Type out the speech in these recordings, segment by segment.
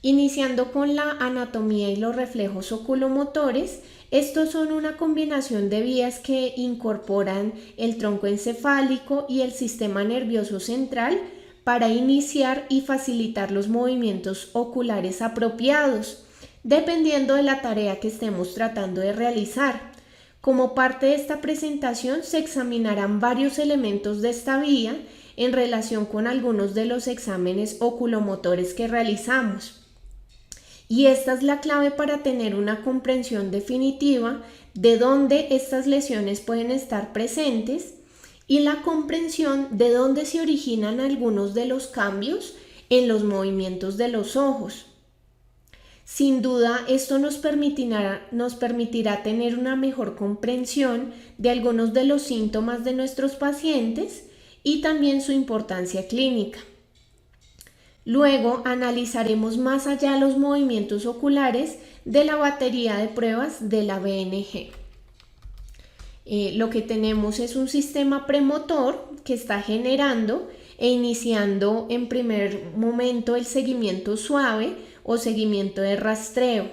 Iniciando con la anatomía y los reflejos oculomotores, estos son una combinación de vías que incorporan el tronco encefálico y el sistema nervioso central para iniciar y facilitar los movimientos oculares apropiados, dependiendo de la tarea que estemos tratando de realizar. Como parte de esta presentación se examinarán varios elementos de esta vía en relación con algunos de los exámenes oculomotores que realizamos. Y esta es la clave para tener una comprensión definitiva de dónde estas lesiones pueden estar presentes y la comprensión de dónde se originan algunos de los cambios en los movimientos de los ojos. Sin duda, esto nos permitirá tener una mejor comprensión de algunos de los síntomas de nuestros pacientes y también su importancia clínica. Luego analizaremos más allá los movimientos oculares de la batería de pruebas de la BNG. Lo que tenemos es un sistema premotor que está generando e iniciando en primer momento el seguimiento suave o seguimiento de rastreo.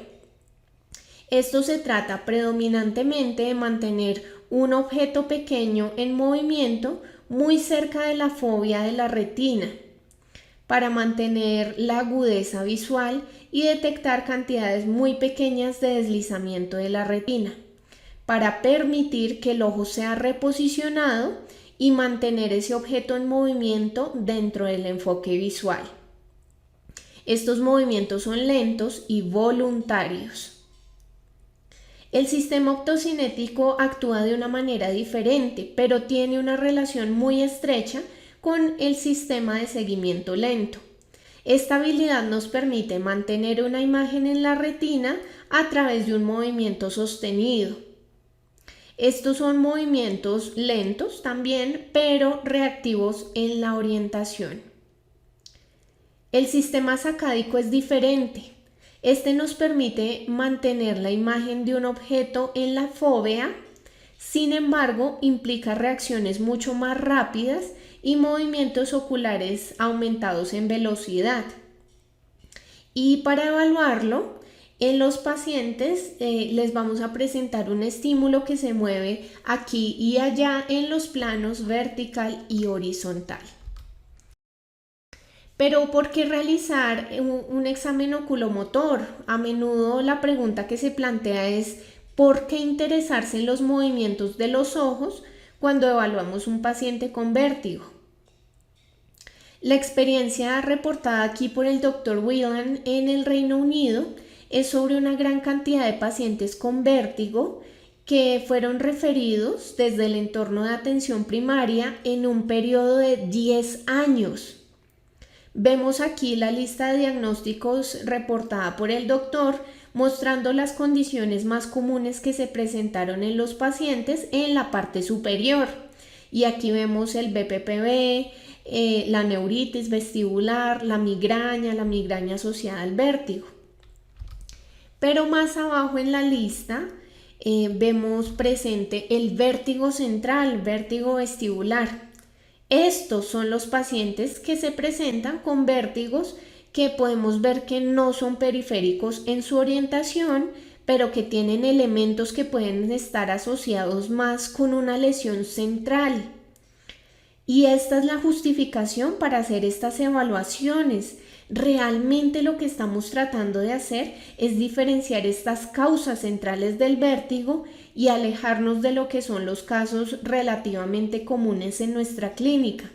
Esto se trata predominantemente de mantener un objeto pequeño en movimiento muy cerca de la fóvea de la retina, para mantener la agudeza visual y detectar cantidades muy pequeñas de deslizamiento de la retina, para permitir que el ojo sea reposicionado y mantener ese objeto en movimiento dentro del enfoque visual. Estos movimientos son lentos y voluntarios. El sistema optocinético actúa de una manera diferente, pero tiene una relación muy estrecha con el sistema de seguimiento lento. Esta habilidad nos permite mantener una imagen en la retina a través de un movimiento sostenido. Estos son movimientos lentos también, pero reactivos en la orientación. El sistema sacádico es diferente. Este nos permite mantener la imagen de un objeto en la fóvea, sin embargo, implica reacciones mucho más rápidas y movimientos oculares aumentados en velocidad. Y para evaluarlo, en los pacientes les vamos a presentar un estímulo que se mueve aquí y allá en los planos vertical y horizontal. Pero ¿por qué realizar un examen oculomotor? A menudo la pregunta que se plantea es ¿por qué interesarse en los movimientos de los ojos cuando evaluamos un paciente con vértigo? La experiencia reportada aquí por el Dr. Whelan en el Reino Unido es sobre una gran cantidad de pacientes con vértigo que fueron referidos desde el entorno de atención primaria en un periodo de 10 años. Vemos aquí la lista de diagnósticos reportada por el doctor, mostrando las condiciones más comunes que se presentaron en los pacientes en la parte superior. Y aquí vemos el BPPV, la neuritis vestibular, la migraña asociada al vértigo. Pero más abajo en la lista vemos presente el vértigo central, vértigo vestibular. Estos son los pacientes que se presentan con vértigos que podemos ver que no son periféricos en su orientación, pero que tienen elementos que pueden estar asociados más con una lesión central. Y esta es la justificación para hacer estas evaluaciones. Realmente lo que estamos tratando de hacer es diferenciar estas causas centrales del vértigo y alejarnos de lo que son los casos relativamente comunes en nuestra clínica.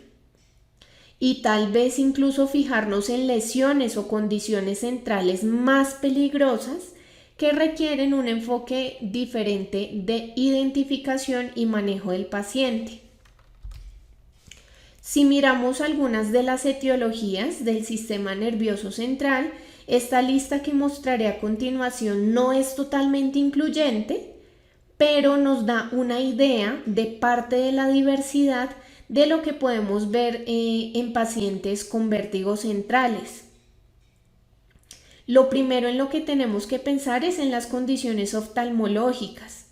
Y tal vez incluso fijarnos en lesiones o condiciones centrales más peligrosas que requieren un enfoque diferente de identificación y manejo del paciente. Si miramos algunas de las etiologías del sistema nervioso central, esta lista que mostraré a continuación no es totalmente incluyente, pero nos da una idea de parte de la diversidad de lo que podemos ver en pacientes con vértigos centrales. Lo primero en lo que tenemos que pensar es en las condiciones oftalmológicas,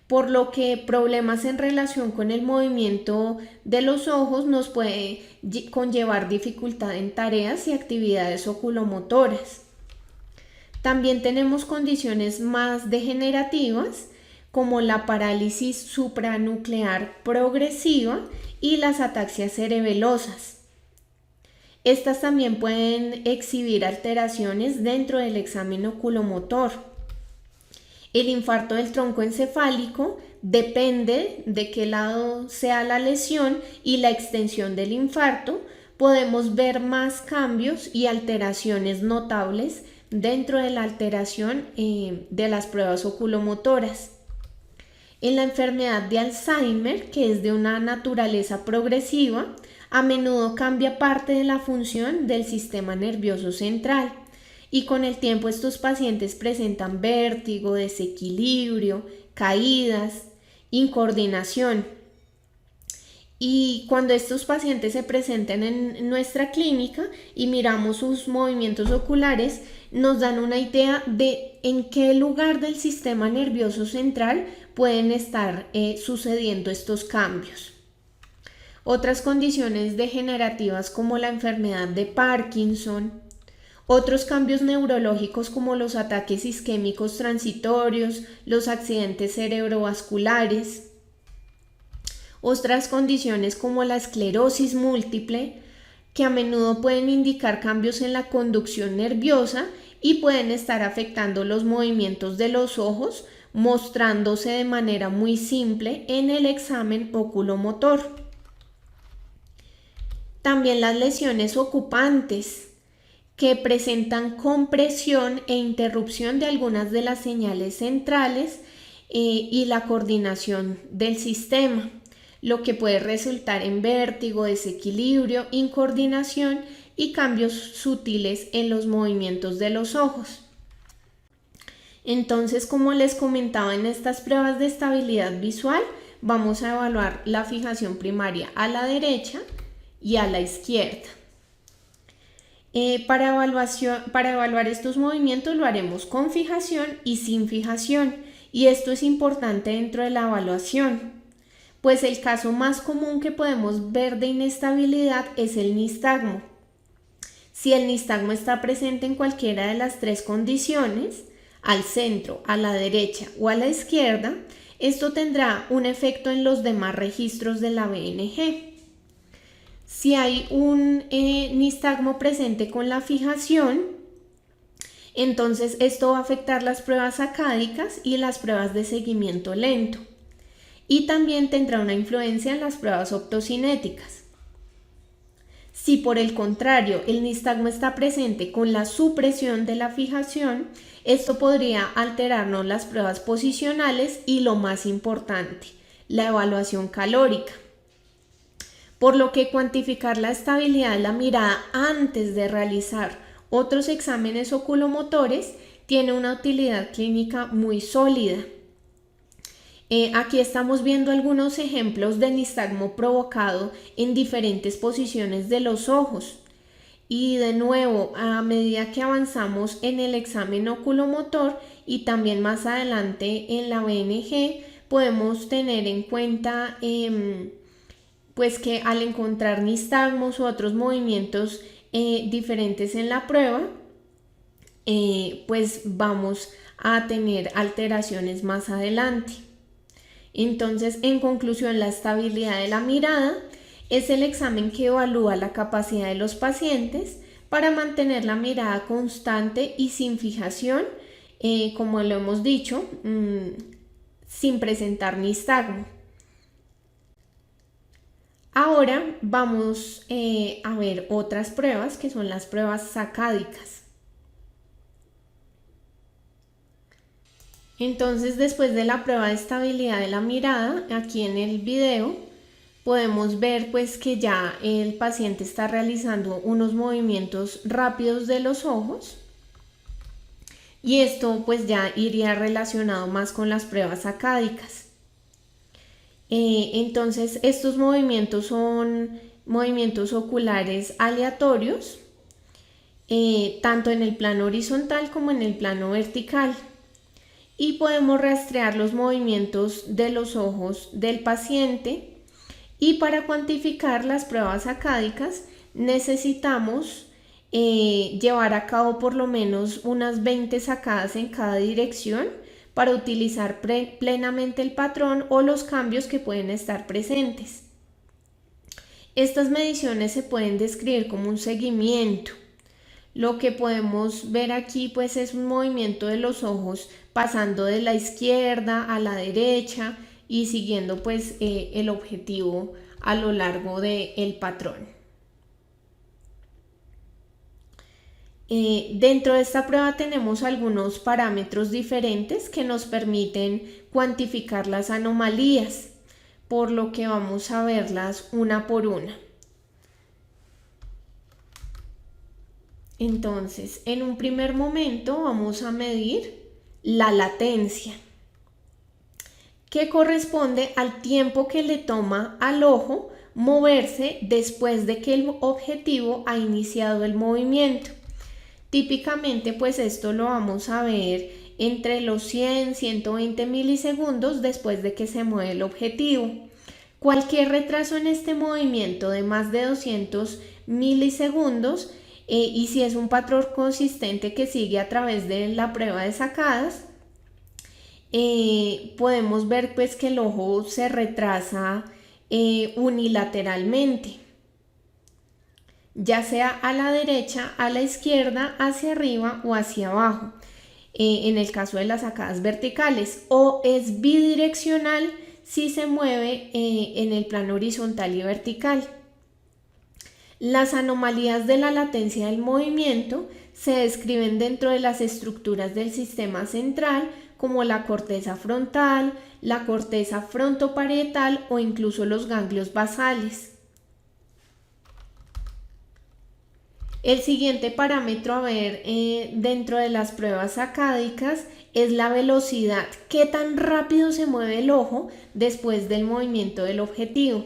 por lo que problemas en relación con el movimiento de los ojos nos puede conllevar dificultad en tareas y actividades oculomotoras. También tenemos condiciones más degenerativas como la parálisis supranuclear progresiva y las ataxias cerebelosas. Estas también pueden exhibir alteraciones dentro del examen oculomotor. El infarto del tronco encefálico depende de qué lado sea la lesión y la extensión del infarto. Podemos ver más cambios y alteraciones notables dentro de la alteración de las pruebas oculomotoras. En la enfermedad de Alzheimer, que es de una naturaleza progresiva, a menudo cambia parte de la función del sistema nervioso central y con el tiempo estos pacientes presentan vértigo, desequilibrio, caídas, incoordinación. Y cuando estos pacientes se presenten en nuestra clínica y miramos sus movimientos oculares, nos dan una idea de en qué lugar del sistema nervioso central pueden estar sucediendo estos cambios. Otras condiciones degenerativas como la enfermedad de Parkinson, otros cambios neurológicos como los ataques isquémicos transitorios, los accidentes cerebrovasculares, otras condiciones como la esclerosis múltiple, que a menudo pueden indicar cambios en la conducción nerviosa y pueden estar afectando los movimientos de los ojos, mostrándose de manera muy simple en el examen oculomotor. También las lesiones ocupantes, que presentan compresión e interrupción de algunas de las señales centrales y la coordinación del sistema, lo que puede resultar en vértigo, desequilibrio, incoordinación y cambios sutiles en los movimientos de los ojos. Entonces, como les comentaba, en estas pruebas de estabilidad visual vamos a evaluar la fijación primaria a la derecha y a la izquierda. Para evaluar estos movimientos lo haremos con fijación y sin fijación, y esto es importante dentro de la evaluación, pues el caso más común que podemos ver de inestabilidad es el nistagmo. Si el nistagmo está presente en cualquiera de las tres condiciones, al centro, a la derecha o a la izquierda, esto tendrá un efecto en los demás registros de la BNG. Si hay un nistagmo presente con la fijación, entonces esto va a afectar las pruebas acádicas y las pruebas de seguimiento lento. Y también tendrá una influencia en las pruebas optocinéticas. Si por el contrario el nistagmo está presente con la supresión de la fijación, esto podría alterarnos las pruebas posicionales y lo más importante, la evaluación calórica. Por lo que cuantificar la estabilidad de la mirada antes de realizar otros exámenes oculomotores tiene una utilidad clínica muy sólida. Aquí estamos viendo algunos ejemplos de nistagmo provocado en diferentes posiciones de los ojos. Y de nuevo, a medida que avanzamos en el examen oculomotor y también más adelante en la BNG, podemos tener en cuenta pues que al encontrar nistagmos u otros movimientos diferentes en la prueba, pues vamos a tener alteraciones más adelante. Entonces, en conclusión, la estabilidad de la mirada es el examen que evalúa la capacidad de los pacientes para mantener la mirada constante y sin fijación, como lo hemos dicho, sin presentar nistagmo. Ahora vamos a ver otras pruebas que son las pruebas sacádicas. Entonces, después de la prueba de estabilidad de la mirada, aquí en el video podemos ver pues que ya el paciente está realizando unos movimientos rápidos de los ojos y esto pues ya iría relacionado más con las pruebas sacádicas. Entonces, estos movimientos son movimientos oculares aleatorios, tanto en el plano horizontal como en el plano vertical. Y podemos rastrear los movimientos de los ojos del paciente. Y para cuantificar las pruebas sacádicas necesitamos llevar a cabo por lo menos unas 20 sacadas en cada dirección para utilizar plenamente el patrón o los cambios que pueden estar presentes. Estas mediciones se pueden describir como un seguimiento. Lo que podemos ver aquí pues es un movimiento de los ojos pasando de la izquierda a la derecha y siguiendo pues el objetivo a lo largo del patrón. Dentro de esta prueba tenemos algunos parámetros diferentes que nos permiten cuantificar las anomalías, por lo que vamos a verlas una por una. Entonces, en un primer momento vamos a medir la latencia, que corresponde al tiempo que le toma al ojo moverse después de que el objetivo ha iniciado el movimiento. Típicamente, pues esto lo vamos a ver entre los 100 y 120 milisegundos después de que se mueve el objetivo. Cualquier retraso en este movimiento de más de 200 milisegundos y si es un patrón consistente que sigue a través de la prueba de sacadas, podemos ver pues que el ojo se retrasa unilateralmente, ya sea a la derecha, a la izquierda, hacia arriba o hacia abajo, en el caso de las sacadas verticales, o es bidireccional si se mueve en el plano horizontal y vertical. Las anomalías de la latencia del movimiento se describen dentro de las estructuras del sistema central, como la corteza frontal, la corteza frontoparietal o incluso los ganglios basales. El siguiente parámetro a ver dentro de las pruebas sacádicas es la velocidad, qué tan rápido se mueve el ojo después del movimiento del objetivo.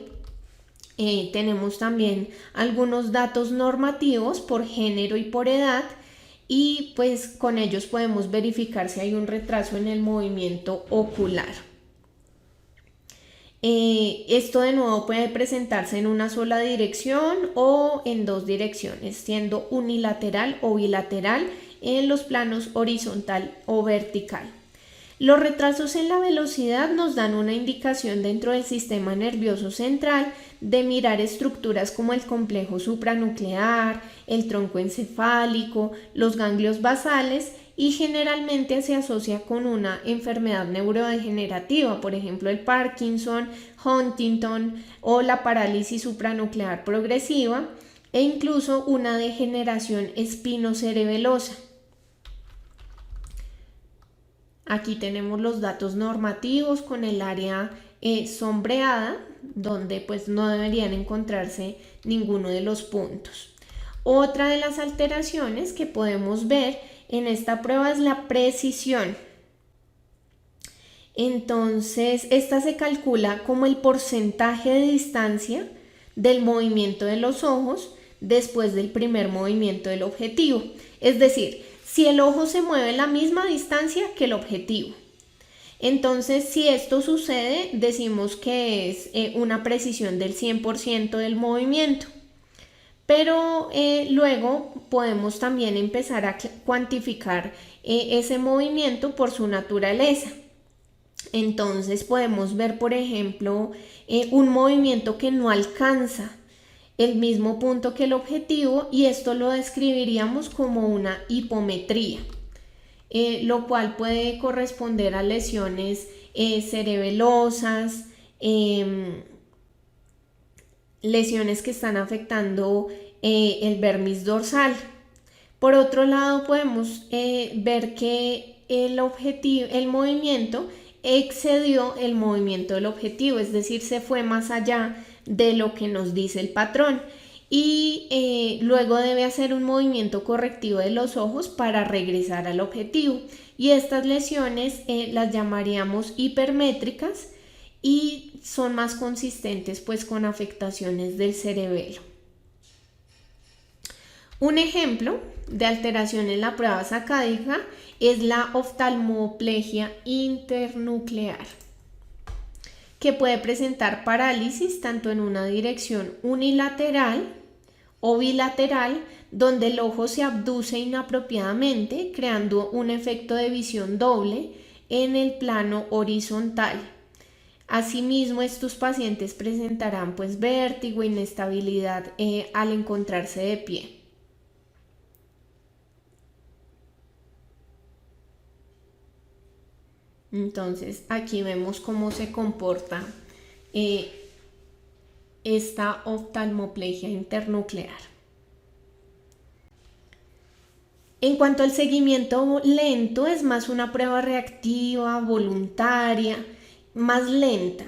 Tenemos también algunos datos normativos por género y por edad y pues con ellos podemos verificar si hay un retraso en el movimiento ocular. Esto de nuevo puede presentarse en una sola dirección o en dos direcciones, siendo unilateral o bilateral en los planos horizontal o vertical. Los retrasos en la velocidad nos dan una indicación dentro del sistema nervioso central de mirar estructuras como el complejo supranuclear, el tronco encefálico, los ganglios basales y generalmente se asocia con una enfermedad neurodegenerativa, por ejemplo el Parkinson, Huntington o la parálisis supranuclear progresiva e incluso una degeneración espinocerebelosa. Aquí tenemos los datos normativos con el área sombreada, donde pues no deberían encontrarse ninguno de los puntos. Otra de las alteraciones que podemos ver en esta prueba es la precisión. Entonces, esta se calcula como el porcentaje de distancia del movimiento de los ojos después del primer movimiento del objetivo. Es decir, si el ojo se mueve la misma distancia que el objetivo. Entonces, si esto sucede, decimos que es una precisión del 100% del movimiento. Pero luego podemos también empezar a cuantificar ese movimiento por su naturaleza. Entonces podemos ver, por ejemplo, un movimiento que no alcanza el mismo punto que el objetivo y esto lo describiríamos como una hipometría, lo cual puede corresponder a lesiones cerebelosas, lesiones que están afectando el vermis dorsal. Por otro lado, podemos ver que el movimiento excedió el movimiento del objetivo, es decir, se fue más allá de lo que nos dice el patrón y luego debe hacer un movimiento correctivo de los ojos para regresar al objetivo y estas lesiones las llamaríamos hipermétricas y son más consistentes pues con afectaciones del cerebelo. Un ejemplo de alteración en la prueba sacádica es la oftalmoplegia internuclear, que puede presentar parálisis tanto en una dirección unilateral o bilateral, donde el ojo se abduce inapropiadamente, creando un efecto de visión doble en el plano horizontal. Asimismo, estos pacientes presentarán pues vértigo, inestabilidad al encontrarse de pie. Entonces, aquí vemos cómo se comporta esta oftalmoplegia internuclear. En cuanto al seguimiento lento, es más una prueba reactiva, voluntaria, más lenta.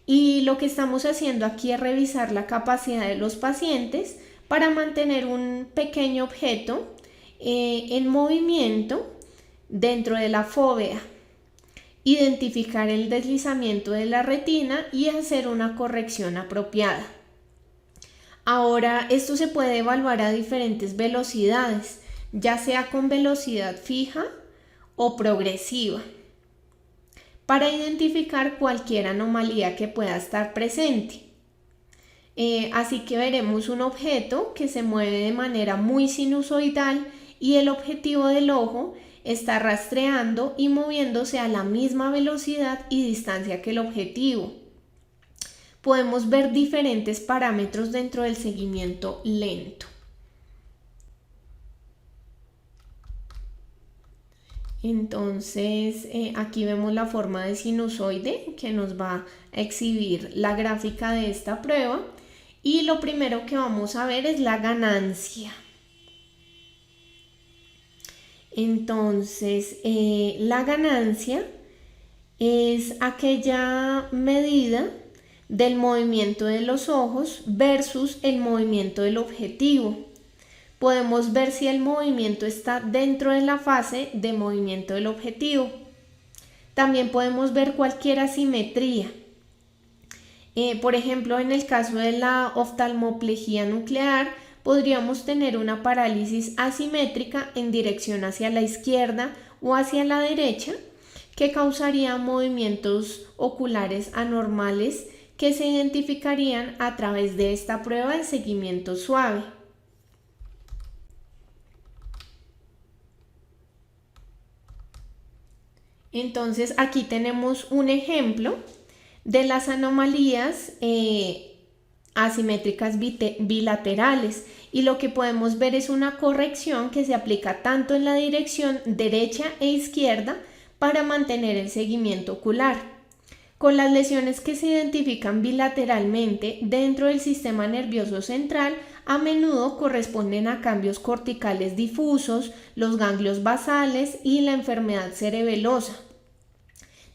Y lo que estamos haciendo aquí es revisar la capacidad de los pacientes para mantener un pequeño objeto en movimiento dentro de la fóvea, identificar el deslizamiento de la retina y hacer una corrección apropiada. Ahora, esto se puede evaluar a diferentes velocidades, ya sea con velocidad fija o progresiva, para identificar cualquier anomalía que pueda estar presente. Así que veremos un objeto que se mueve de manera muy sinusoidal y el objetivo del ojo está rastreando y moviéndose a la misma velocidad y distancia que el objetivo. Podemos ver diferentes parámetros dentro del seguimiento lento. Entonces, aquí vemos la forma de sinusoide que nos va a exhibir la gráfica de esta prueba. Y lo primero que vamos a ver es la ganancia. Entonces, la ganancia es aquella medida del movimiento de los ojos versus el movimiento del objetivo. Podemos ver si el movimiento está dentro de la fase de movimiento del objetivo. También podemos ver cualquier asimetría. Por ejemplo, en el caso de la oftalmoplegia nuclear, podríamos tener una parálisis asimétrica en dirección hacia la izquierda o hacia la derecha, que causaría movimientos oculares anormales que se identificarían a través de esta prueba de seguimiento suave. Entonces, aquí tenemos un ejemplo de las anomalías asimétricas bilaterales, y lo que podemos ver es una corrección que se aplica tanto en la dirección derecha e izquierda para mantener el seguimiento ocular. Con las lesiones que se identifican bilateralmente dentro del sistema nervioso central, a menudo corresponden a cambios corticales difusos, los ganglios basales y la enfermedad cerebelosa.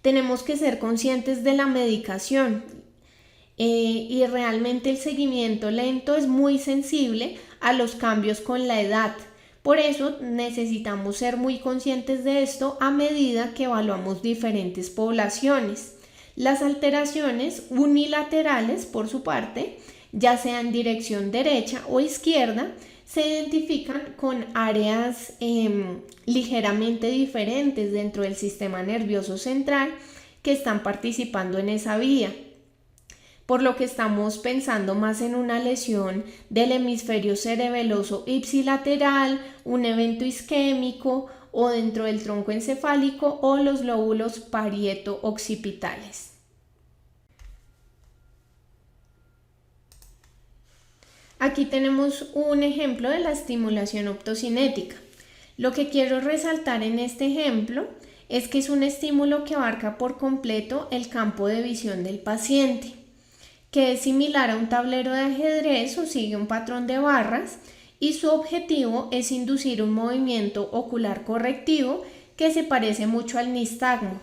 Tenemos que ser conscientes de la medicación y realmente el seguimiento lento es muy sensible a los cambios con la edad. Por eso necesitamos ser muy conscientes de esto a medida que evaluamos diferentes poblaciones. Las alteraciones unilaterales, por su parte, ya sea en dirección derecha o izquierda, se identifican con áreas ligeramente diferentes dentro del sistema nervioso central que están participando en esa vía, por lo que estamos pensando más en una lesión del hemisferio cerebeloso ipsilateral, un evento isquémico o dentro del tronco encefálico o los lóbulos parieto-occipitales. Aquí tenemos un ejemplo de la estimulación optocinética. Lo que quiero resaltar en este ejemplo es que es un estímulo que abarca por completo el campo de visión del paciente, que es similar a un tablero de ajedrez o sigue un patrón de barras, y su objetivo es inducir un movimiento ocular correctivo que se parece mucho al nistagmo,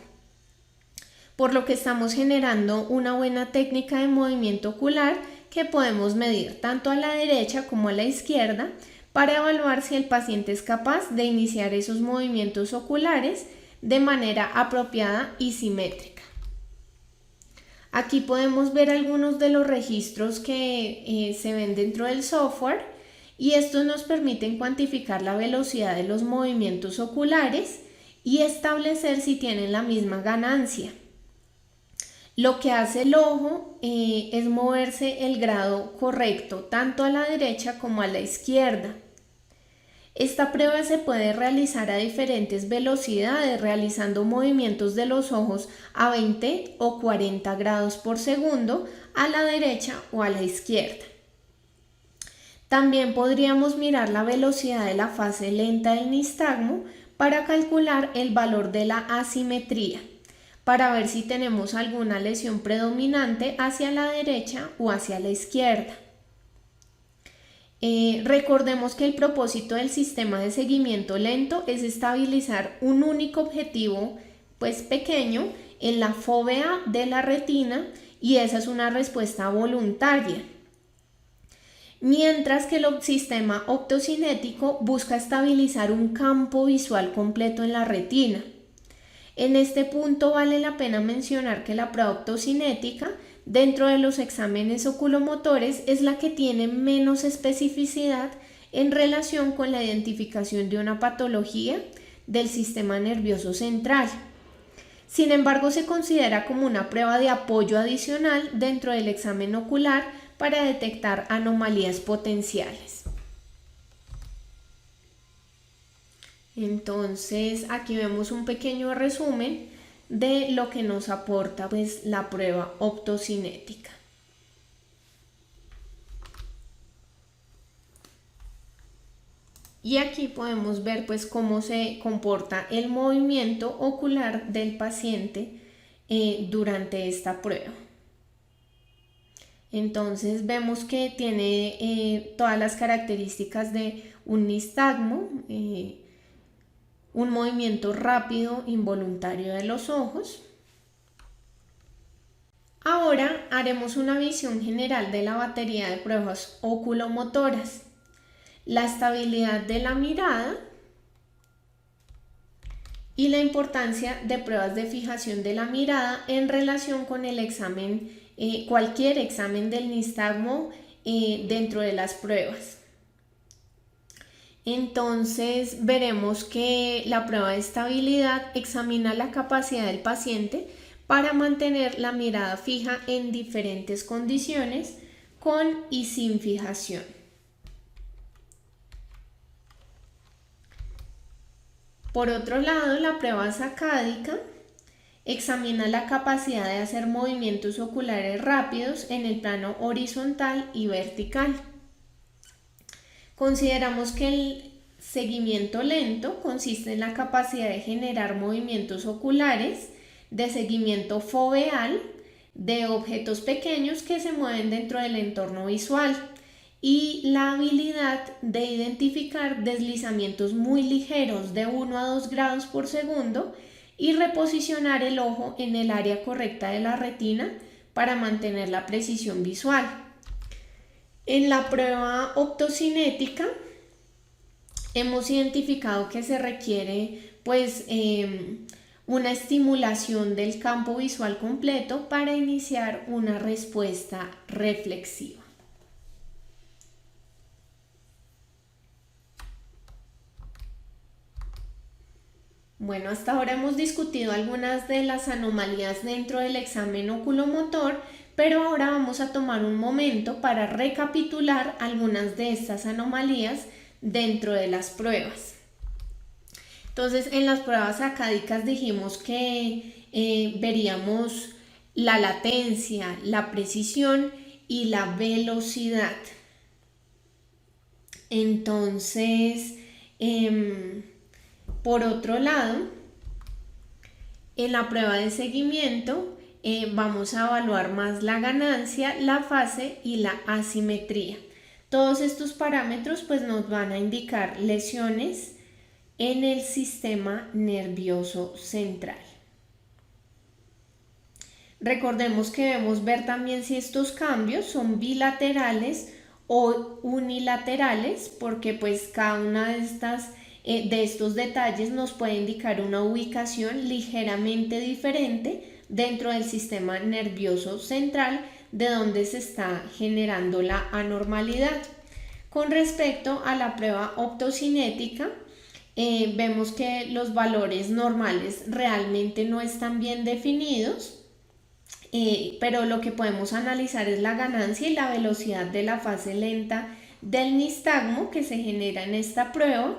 por lo que estamos generando una buena técnica de movimiento ocular que podemos medir tanto a la derecha como a la izquierda para evaluar si el paciente es capaz de iniciar esos movimientos oculares de manera apropiada y simétrica. Aquí podemos ver algunos de los registros que se ven dentro del software, y estos nos permiten cuantificar la velocidad de los movimientos oculares y establecer si tienen la misma ganancia. Lo que hace el ojo es moverse el grado correcto tanto a la derecha como a la izquierda. Esta prueba se puede realizar a diferentes velocidades, realizando movimientos de los ojos a 20 o 40 grados por segundo a la derecha o a la izquierda. También podríamos mirar la velocidad de la fase lenta del nistagmo para calcular el valor de la asimetría, para ver si tenemos alguna lesión predominante hacia la derecha o hacia la izquierda. Recordemos que el propósito del sistema de seguimiento lento es estabilizar un único objetivo, pues pequeño, en la fóvea de la retina, y esa es una respuesta voluntaria. Mientras que el sistema optocinético busca estabilizar un campo visual completo en la retina. En este punto vale la pena mencionar que la prueba optocinética dentro de los exámenes oculomotores es la que tiene menos especificidad en relación con la identificación de una patología del sistema nervioso central. Sin embargo, se considera como una prueba de apoyo adicional dentro del examen ocular para detectar anomalías potenciales. Entonces, aquí vemos un pequeño resumen de lo que nos aporta pues la prueba optocinética. Y aquí podemos ver pues cómo se comporta el movimiento ocular del paciente durante esta prueba. Entonces vemos que tiene todas las características de un nistagmo, un movimiento rápido involuntario de los ojos. Ahora haremos una visión general de la batería de pruebas oculomotoras, la estabilidad de la mirada y la importancia de pruebas de fijación de la mirada en relación con el examen, cualquier examen del nistagmo dentro de las pruebas. Entonces veremos que la prueba de estabilidad examina la capacidad del paciente para mantener la mirada fija en diferentes condiciones, con y sin fijación. Por otro lado, la prueba sacádica examina la capacidad de hacer movimientos oculares rápidos en el plano horizontal y vertical. Consideramos que el seguimiento lento consiste en la capacidad de generar movimientos oculares de seguimiento foveal de objetos pequeños que se mueven dentro del entorno visual y la habilidad de identificar deslizamientos muy ligeros de 1 a 2 grados por segundo y reposicionar el ojo en el área correcta de la retina para mantener la precisión visual. En la prueba optocinética hemos identificado que se requiere pues una estimulación del campo visual completo para iniciar una respuesta reflexiva. Bueno, hasta ahora hemos discutido algunas de las anomalías dentro del examen oculomotor, pero ahora vamos a tomar un momento para recapitular algunas de estas anomalías dentro de las pruebas. Entonces, en las pruebas sacádicas dijimos que veríamos la latencia, la precisión y la velocidad. Entonces, por otro lado, en la prueba de seguimiento vamos a evaluar más la ganancia, la fase y la asimetría. Todos estos parámetros pues nos van a indicar lesiones en el sistema nervioso central. Recordemos que debemos ver también si estos cambios son bilaterales o unilaterales, porque pues cada una de estos detalles nos puede indicar una ubicación ligeramente diferente dentro del sistema nervioso central de donde se está generando la anormalidad. Con respecto a la prueba optocinética, vemos que los valores normales realmente no están bien definidos pero lo que podemos analizar es la ganancia y la velocidad de la fase lenta del nistagmo que se genera en esta prueba,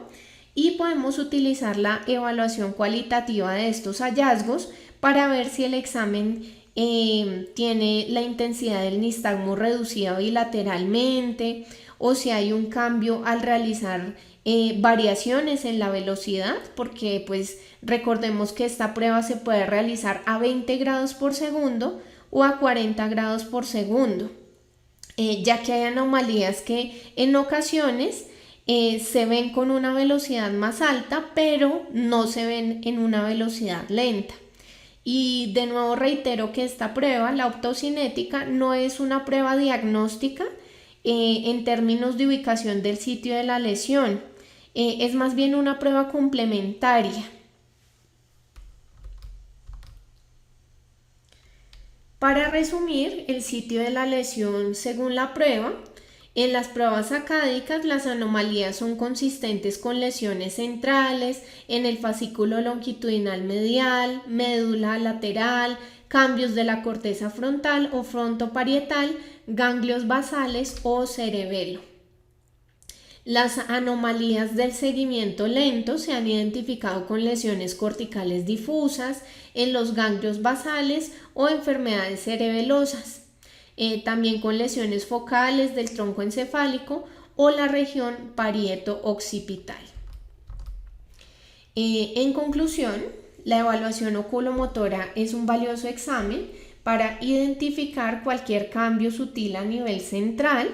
y podemos utilizar la evaluación cualitativa de estos hallazgos para ver si el examen tiene la intensidad del nistagmo reducida bilateralmente, o si hay un cambio al realizar variaciones en la velocidad, porque pues recordemos que esta prueba se puede realizar a 20 grados por segundo o a 40 grados por segundo, ya que hay anomalías que en ocasiones se ven con una velocidad más alta, pero no se ven en una velocidad lenta. Y de nuevo reitero que esta prueba, la optocinética, no es una prueba diagnóstica en términos de ubicación del sitio de la lesión, es más bien una prueba complementaria. Para resumir, el sitio de la lesión según la prueba: en las pruebas acádicas, las anomalías son consistentes con lesiones centrales, en el fascículo longitudinal medial, médula lateral, cambios de la corteza frontal o frontoparietal, ganglios basales o cerebelo. Las anomalías del seguimiento lento se han identificado con lesiones corticales difusas en los ganglios basales o enfermedades cerebelosas. También con lesiones focales del tronco encefálico o la región parieto-occipital. En conclusión, la evaluación oculomotora es un valioso examen para identificar cualquier cambio sutil a nivel central,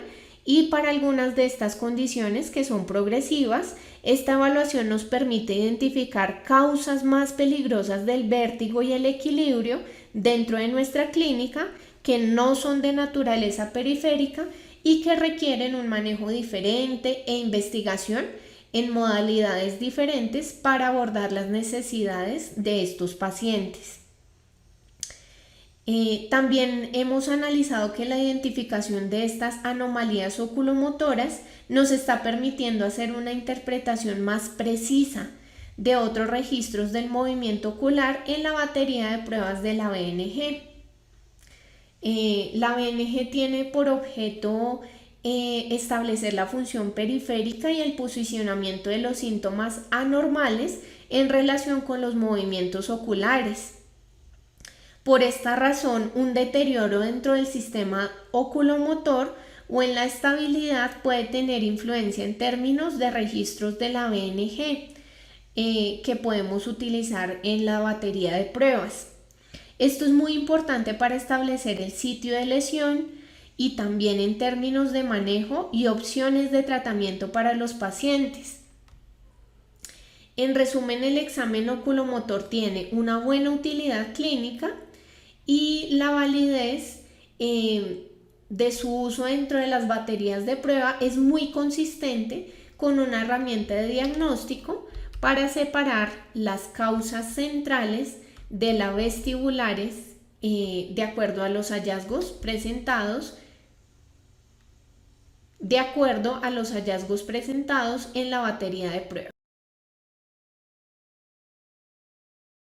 y para algunas de estas condiciones que son progresivas, esta evaluación nos permite identificar causas más peligrosas del vértigo y el equilibrio dentro de nuestra clínica, que no son de naturaleza periférica y que requieren un manejo diferente e investigación en modalidades diferentes para abordar las necesidades de estos pacientes. También hemos analizado que la identificación de estas anomalías oculomotoras nos está permitiendo hacer una interpretación más precisa de otros registros del movimiento ocular en la batería de pruebas de la BNG. La BNG tiene por objeto establecer la función periférica y el posicionamiento de los síntomas anormales en relación con los movimientos oculares. Por esta razón, un deterioro dentro del sistema oculomotor o en la estabilidad puede tener influencia en términos de registros de la BNG que podemos utilizar en la batería de pruebas. Esto es muy importante para establecer el sitio de lesión y también en términos de manejo y opciones de tratamiento para los pacientes. En resumen, el examen oculomotor tiene una buena utilidad clínica y la validez de su uso dentro de las baterías de prueba es muy consistente con una herramienta de diagnóstico para separar las causas centrales de las vestibulares de acuerdo a los hallazgos presentados en la batería de prueba.